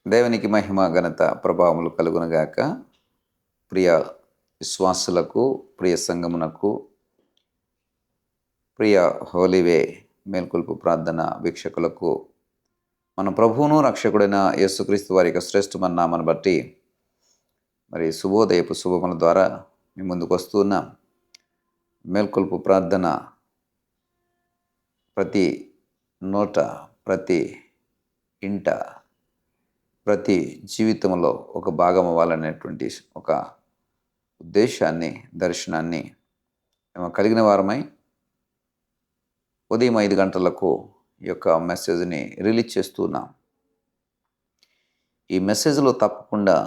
దేవునికి మహిమ ఘనత ప్రభావములు కలుగునగాక. ప్రియ విశ్వాసులకు, ప్రియ సంగమునకు, ప్రియ హోలీవే మేల్కొల్పు ప్రార్థన వీక్షకులకు మన ప్రభువును రక్షకుడైన యేసుక్రీస్తు వారి యొక్క శ్రేష్టమైన నామను బట్టి మరి శుభోదయపు శుభముల ద్వారా మీ ముందుకు వస్తున్న మేల్కొల్పు ప్రార్థన ప్రతి నోట, ప్రతి ఇంట, ప్రతి జీవితంలో ఒక భాగం అవ్వాలనేటువంటి ఒక ఉద్దేశాన్ని, దర్శనాన్ని మేము కలిగిన వారమై ఉదయం 5 గంటలకు ఈ యొక్క మెసేజ్ని రిలీజ్ చేస్తున్నాం. ఈ మెసేజ్లో తప్పకుండా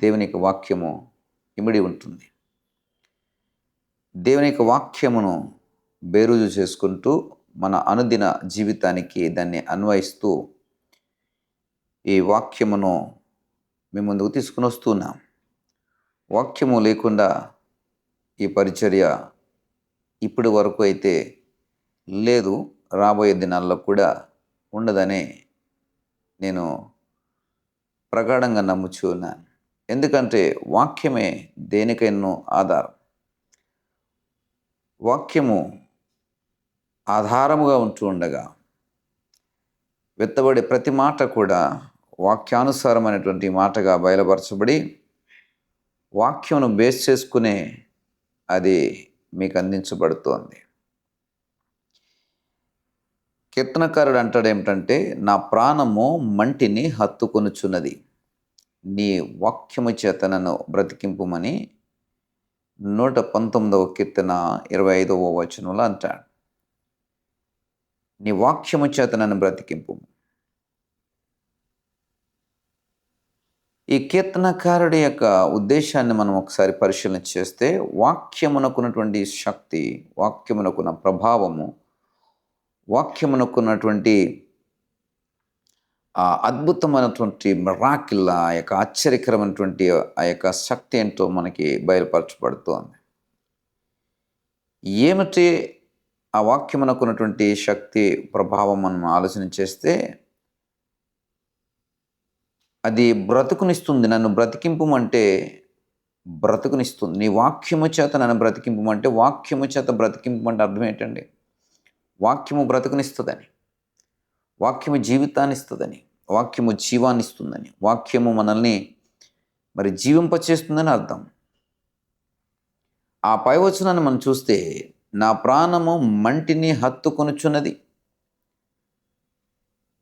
దేవుని యొక్క వాక్యము ఇమిడి ఉంటుంది. దేవుని యొక్క వాక్యమును బేరుజు చేసుకుంటూ మన అనుదిన జీవితానికి దాన్ని అన్వయిస్తూ ఈ వాక్యమును మీ ముందుకు తీసుకుని వస్తున్నాం. వాక్యము లేకుండా ఈ పరిచర్య ఇప్పటి వరకు అయితే లేదు, రాబోయే దినాల్లో కూడా ఉండదని నేను ప్రగాఢంగా నమ్ముచూ ఉన్నాను. ఎందుకంటే వాక్యమే దేనికైనా ఆధారం. వాక్యము ఆధారముగా ఉంటూ ఉండగా వెత్తబడే ప్రతి మాట కూడా వాక్యానుసారమైనటువంటి మాటగా బయలుపరచబడి వాక్యమును బేస్ చేసుకునే అది మీకు అందించబడుతోంది. కీర్తనకారుడు అంటాడు ఏమిటంటే, నా ప్రాణము మంటిని హత్తుకొనుచున్నది, నీ వాక్యము చేత నన్ను బ్రతికింపుమని 119వ కీర్తన 25వ వచనంలో అంటాడు. నీ వాక్యము చేత నన్ను బ్రతికింపు. ఈ కీర్తనకారుడి యొక్క ఉద్దేశాన్ని మనం ఒకసారి పరిశీలన చేస్తే, వాక్యమునకున్నటువంటి శక్తి, వాక్యమునకున్న ప్రభావము, వాక్యమునకున్నటువంటి అద్భుతమైనటువంటి మిరాకిల్, ఆ యొక్క ఆశ్చర్యకరమైనటువంటి ఆ యొక్క శక్తి ఏంటో మనకి బయలుపరచబడుతోంది. ఏమిటి ఆ వాక్యమునకున్నటువంటి శక్తి, ప్రభావం మనం ఆలోచన చేస్తే, అది బ్రతుకునిస్తుంది. నన్ను బ్రతికింపుమంటే బ్రతుకునిస్తుంది. నీ వాక్యము చేత నన్ను బ్రతికింపుమంటే, వాక్యము చేత బ్రతికింపుమంటే అర్థం ఏంటండి? వాక్యము బ్రతుకునిస్తుందని, వాక్యము జీవితాన్ని ఇస్తుందని, వాక్యము జీవాన్ని ఇస్తుందని, వాక్యము మనల్ని మరి జీవింపచేస్తుందని అర్థం. ఆ పై వచనాన్ని మనం చూస్తే, నా ప్రాణము మంటిని హత్తుకొనుచున్నది,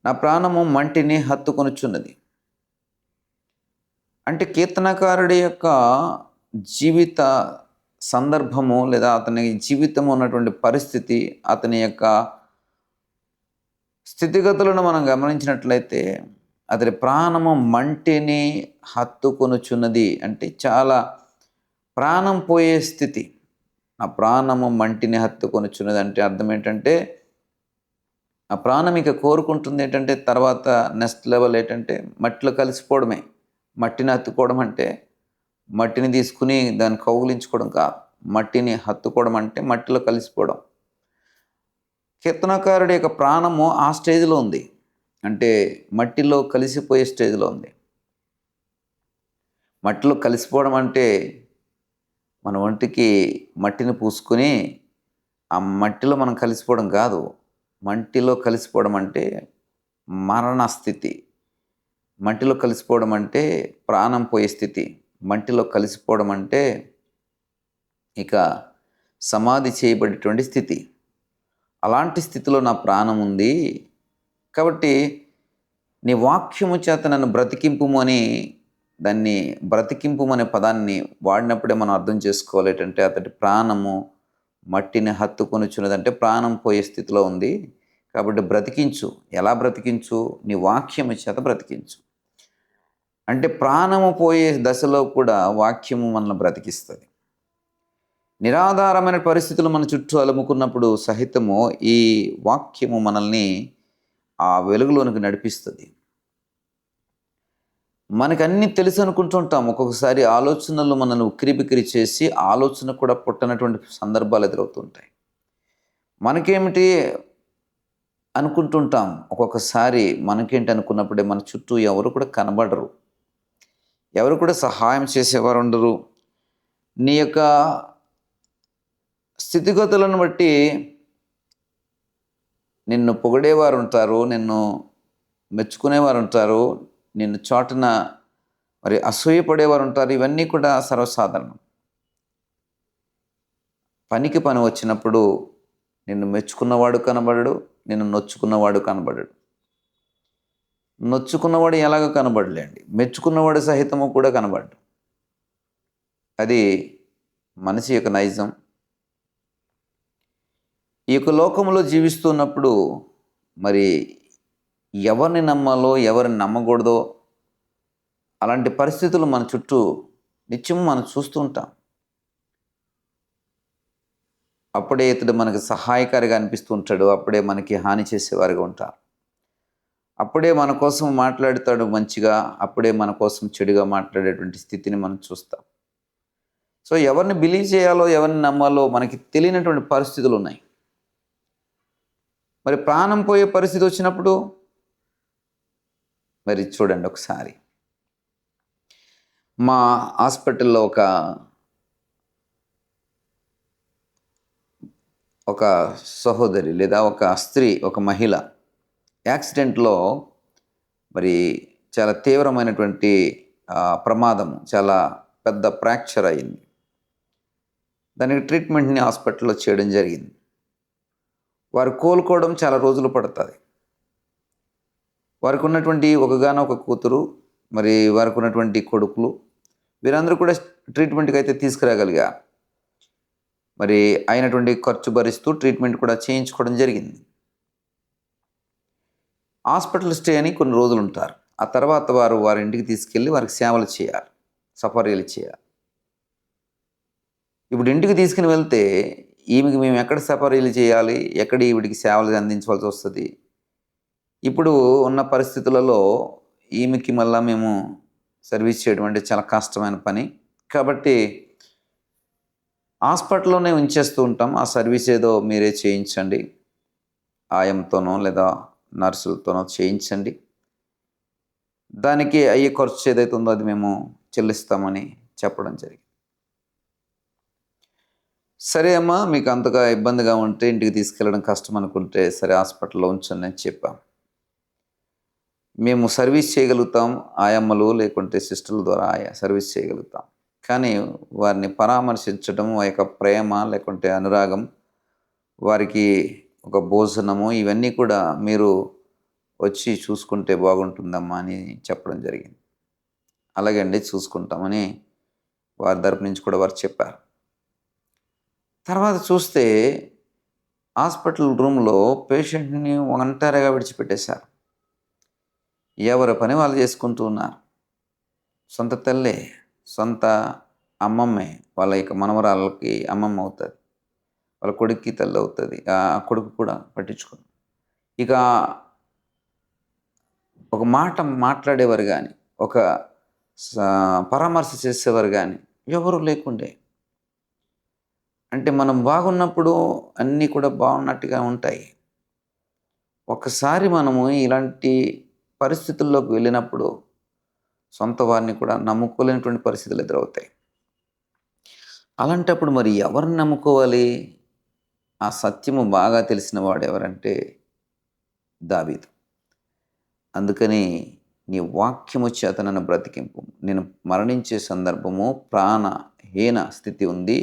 నా ప్రాణము మంటిని హత్తుకొనుచున్నది అంటే కీర్తనకారుడి యొక్క జీవిత సందర్భము లేదా అతని జీవితం ఉన్నటువంటి పరిస్థితి, అతని యొక్క స్థితిగతులను మనం గమనించినట్లయితే, అతని ప్రాణము మంటిని హత్తుకొనుచున్నది అంటే చాలా ప్రాణం పోయే స్థితి. ఆ ప్రాణము మంటిని హత్తుకొనుచున్నది అంటే అర్థం ఏంటంటే, ఆ ప్రాణం ఇక కోరుకుంటుంది ఏంటంటే, తర్వాత నెక్స్ట్ లెవెల్ ఏంటంటే మట్టిలో కలిసిపోవడమే. మట్టిని హత్తుకోవడం అంటే మట్టిని తీసుకుని దాన్ని కౌగిలించుకోవడం కాదు. మట్టిని హత్తుకోవడం అంటే మట్టిలో కలిసిపోవడం. కీర్తనకారుడి యొక్క ప్రాణము ఆ స్టేజ్లో ఉంది, అంటే మట్టిలో కలిసిపోయే స్టేజ్లో ఉంది. మట్టిలో కలిసిపోవడం అంటే మన ఒంటికి మట్టిని పూసుకొని ఆ మట్టిలో మనం కలిసిపోవడం కాదు. మట్టిలో కలిసిపోవడం అంటే మరణ స్థితి. మట్టిలో కలిసిపోవడం అంటే ప్రాణం పోయే స్థితి. మట్టిలో కలిసిపోవడం అంటే ఇక సమాధి చేయబడేటువంటి స్థితి. అలాంటి స్థితిలో నా ప్రాణం ఉంది. కాబట్టి నీ వాక్యము చేత నన్ను బ్రతికింపుము అని, దాన్ని బ్రతికింపు అనే పదాన్ని వాడినప్పుడే మనం అర్థం చేసుకోవాలి ఏంటంటే, అతడి ప్రాణము మట్టిని హత్తుకొనుచున్నదంటే ప్రాణం పోయే స్థితిలో ఉంది. కాబట్టి బ్రతికించు. ఎలా బ్రతికించు? నీ వాక్యము చేత బ్రతికించు. అంటే ప్రాణము పోయే దశలో కూడా వాక్యము మనల్ని బ్రతికిస్తుంది. నిరాధారమైన పరిస్థితులు మన చుట్టూ అలుముకున్నప్పుడు సహితము ఈ వాక్యము మనల్ని ఆ వెలుగులోనికి నడిపిస్తుంది. మనకు అన్నీ తెలుసు అనుకుంటుంటాం. ఒక్కొక్కసారి ఆలోచనలు మనల్ని ఉక్కిరిబిక్కిరి చేసి ఆలోచన కూడా పుట్టనటువంటి సందర్భాలు ఎదురవుతుంటాయి. మనకేమిటి, అనుకుంటుంటాం. ఒక్కొక్కసారి మనకేంటి అనుకున్నప్పుడే మన చుట్టూ ఎవరు కూడా కనబడరు. ఎవరు కూడా సహాయం చేసేవారు ఉండరు. నీ యొక్క స్థితిగతులను బట్టి నిన్ను పొగిడేవారు ఉంటారు, నిన్ను మెచ్చుకునేవారు ఉంటారు, నిన్ను చాటున మరి అసూయపడేవారు ఉంటారు. ఇవన్నీ కూడా సర్వసాధారణం. పనికి పని వచ్చినప్పుడు నిన్ను మెచ్చుకున్నవాడు కనబడడు, నిన్ను నొచ్చుకున్నవాడు కనబడడు. నొచ్చుకున్నవాడు ఎలాగో కనబడలేండి, మెచ్చుకున్నవాడు సహితము కూడా కనబడ్డు. అది మనిషి యొక్క నైజం. ఈ యొక్క లోకంలో జీవిస్తున్నప్పుడు మరి ఎవరిని నమ్మాలో ఎవరిని నమ్మకూడదో అలాంటి పరిస్థితులు మన చుట్టూ నిత్యం మనం చూస్తూ ఉంటాం. అప్పుడే ఇతడు మనకి సహాయకారిగా అనిపిస్తూ ఉంటాడు, అప్పుడే మనకి హాని చేసేవారుగా ఉంటారు. అప్పుడే మన కోసం మాట్లాడతాడు మంచిగా, అప్పుడే మన కోసం చెడుగా మాట్లాడేటువంటి స్థితిని మనం చూస్తాం. సో ఎవరిని బిలీవ్ చేయాలో ఎవరిని నమ్మాలో మనకి తెలియనటువంటి పరిస్థితులు ఉన్నాయి. మరి ప్రాణం పోయే పరిస్థితి వచ్చినప్పుడు మరి చూడండి, ఒకసారి మా హాస్పిటల్లో ఒక సహోదరి లేదా ఒక స్త్రీ, ఒక మహిళ యాక్సిడెంట్లో మరి చాలా తీవ్రమైనటువంటి ప్రమాదం, చాలా పెద్ద ఫ్రాక్చర్ అయింది. దానికి ట్రీట్మెంట్ని హాస్పిటల్లో చేయడం జరిగింది. వారు కోలుకోవడం చాలా రోజులు పడుతుంది. వారికి ఉన్నటువంటి ఒకగానొక కూతురు, మరి వారికి ఉన్నటువంటి కొడుకులు, వీరందరూ కూడా ట్రీట్మెంట్కి అయితే తీసుకురాగలిగారు. మరి అయినటువంటి ఖర్చు భరిస్తూ ట్రీట్మెంట్ కూడా చేయించుకోవడం జరిగింది. హాస్పిటల్ స్టే అని కొన్ని రోజులు ఉంటారు. ఆ తర్వాత వారి ఇంటికి తీసుకెళ్ళి వారికి సేవలు చేయాలి, సఫరీలు చేయాలి. ఇప్పుడు ఇంటికి తీసుకుని వెళ్తే ఈమెకి మేము ఎక్కడ సఫరీలు చేయాలి, ఎక్కడ ఈవిడికి సేవలు అందించవలసి వస్తుంది. ఇప్పుడు ఉన్న పరిస్థితులలో ఈమెకి మళ్ళీ మేము సర్వీస్ చేయడం అంటే చాలా కష్టమైన పని. కాబట్టి హాస్పిటల్లోనే ఉంచేస్తూ ఉంటాం. ఆ సర్వీస్ ఏదో మీరే చేయించండి, ఆయంతోనో లేదా నర్సులతోనో చేయించండి, దానికి అయ్యే ఖర్చు ఏదైతే ఉందో అది మేము చెల్లిస్తామని చెప్పడం జరిగింది. సరే అమ్మా, మీకు అంతగా ఇబ్బందిగా ఉంటే, ఇంటికి తీసుకెళ్ళడం కష్టం అనుకుంటే సరే హాస్పిటల్లో ఉంచండి అని చెప్పాం. మేము సర్వీస్ చేయగలుగుతాం, ఆయమ్మలు లేకుంటే సిస్టర్ల ద్వారా సర్వీస్ చేయగలుగుతాం. కానీ వారిని పరామర్శించడం, ఆ యొక్క ప్రేమ లేకుంటే అనురాగం, వారికి ఒక భోజనము, ఇవన్నీ కూడా మీరు వచ్చి చూసుకుంటే బాగుంటుందమ్మా అని చెప్పడం జరిగింది. అలాగే అండి, చూసుకుంటామని వారి తరపు నుంచి కూడా వారు చెప్పారు. తర్వాత చూస్తే హాస్పిటల్ రూమ్లో పేషెంట్ని ఒంటరిగా విడిచిపెట్టేశారు. ఎవరి పని వాళ్ళు చేసుకుంటూ ఉన్నారు. సొంత తల్లే, సొంత అమ్మమ్మే వాళ్ళ యొక్క మనవరాళ్ళకి అమ్మమ్మ అవుతుంది, వాళ్ళ కొడుక్కి తల్లి అవుతుంది. ఆ కొడుకు కూడా పట్టించుకోరు. ఇక ఒక మాట మాట్లాడేవారు కానీ, ఒక పరామర్శ చేసేవారు కానీ ఎవరు లేకుండే. అంటే మనం బాగున్నప్పుడు అన్నీ కూడా బాగున్నట్టుగా ఉంటాయి. ఒకసారి మనము ఇలాంటి పరిస్థితుల్లోకి వెళ్ళినప్పుడు సొంత వారిని కూడా నమ్ముకోలేనటువంటి పరిస్థితులు ఎదురవుతాయి. అలాంటప్పుడు మరి ఎవరిని నమ్ముకోవాలి? ఆ సత్యము బాగా తెలిసిన వాడు ఎవరంటే దావీదు. అందుకని నీ వాక్యము చేత నన్ను బ్రతికింపు. నేను మరణించే సందర్భము, ప్రాణహీన స్థితి ఉంది,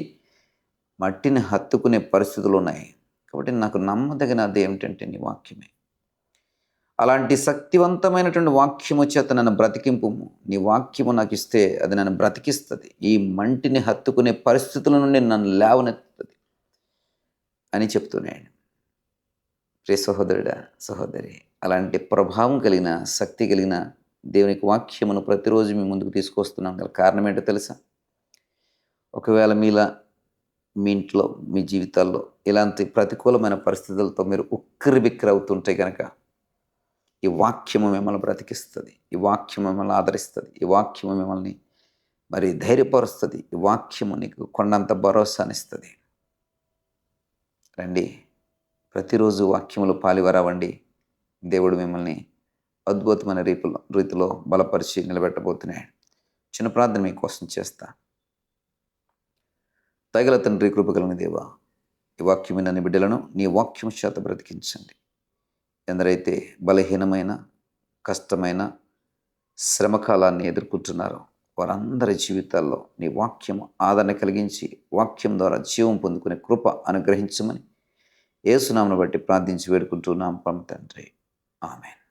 మట్టిని హత్తుకునే పరిస్థితులు ఉన్నాయి. కాబట్టి నాకు నమ్మదగినది ఏమిటంటే నీ వాక్యమే. అలాంటి శక్తివంతమైనటువంటి వాక్యము చేత నన్ను బ్రతికింపు. నీ వాక్యము నాకు ఇస్తే అది నన్ను బ్రతికిస్తుంది, ఈ మంటిని హత్తుకునే పరిస్థితుల నుండి నన్ను లేవనెత్తుతుంది అని చెప్తున్నాడు. ప్రియ సహోదరుడా, సహోదరి, అలాంటి ప్రభావం కలిగిన, శక్తి కలిగిన దేవునికి వాక్యమును ప్రతిరోజు మీ ముందుకు తీసుకొస్తున్నాం గల కారణం ఏంటో తెలుసా? ఒకవేళ మీ ఇంట్లో, మీ జీవితాల్లో ఇలాంటి ప్రతికూలమైన పరిస్థితులతో మీరు ఉక్కిరిబిక్కిరి అవుతుంటే కనుక ఈ వాక్యము మిమ్మల్ని బ్రతికిస్తుంది, ఈ వాక్యము మిమ్మల్ని ఆదరిస్తుంది, ఈ వాక్యము మిమ్మల్ని మరి ధైర్యపరుస్తుంది, ఈ వాక్యము నీకు కొండంత భరోసానిస్తుంది. రండి, ప్రతిరోజు వాక్యములు పాలివరవండి. దేవుడు మిమ్మల్ని అద్భుతమైన రీతిలో బలపరిచి నిలబెట్టబోతున్నాడు. చిన్న ప్రార్థన మీకోసం చేస్తా. దయగల తండ్రి, కృప కలిగిన దేవా, ఈ వాక్యం విన్న బిడ్డలను నీ వాక్యం చేత బ్రతికించండి. ఎందరైతే బలహీనమైన, కష్టమైన శ్రమకాలాన్ని ఎదుర్కొంటున్నారో వారందరి జీవితాల్లో నీ వాక్యం ఆదరణ కలిగించి వాక్యం ద్వారా జీవం పొందుకునే కృప అనుగ్రహించమని యేసునామమును బట్టి ప్రార్థించి వేడుకుంటున్నాం పరమ తండ్రి. ఆమేన్.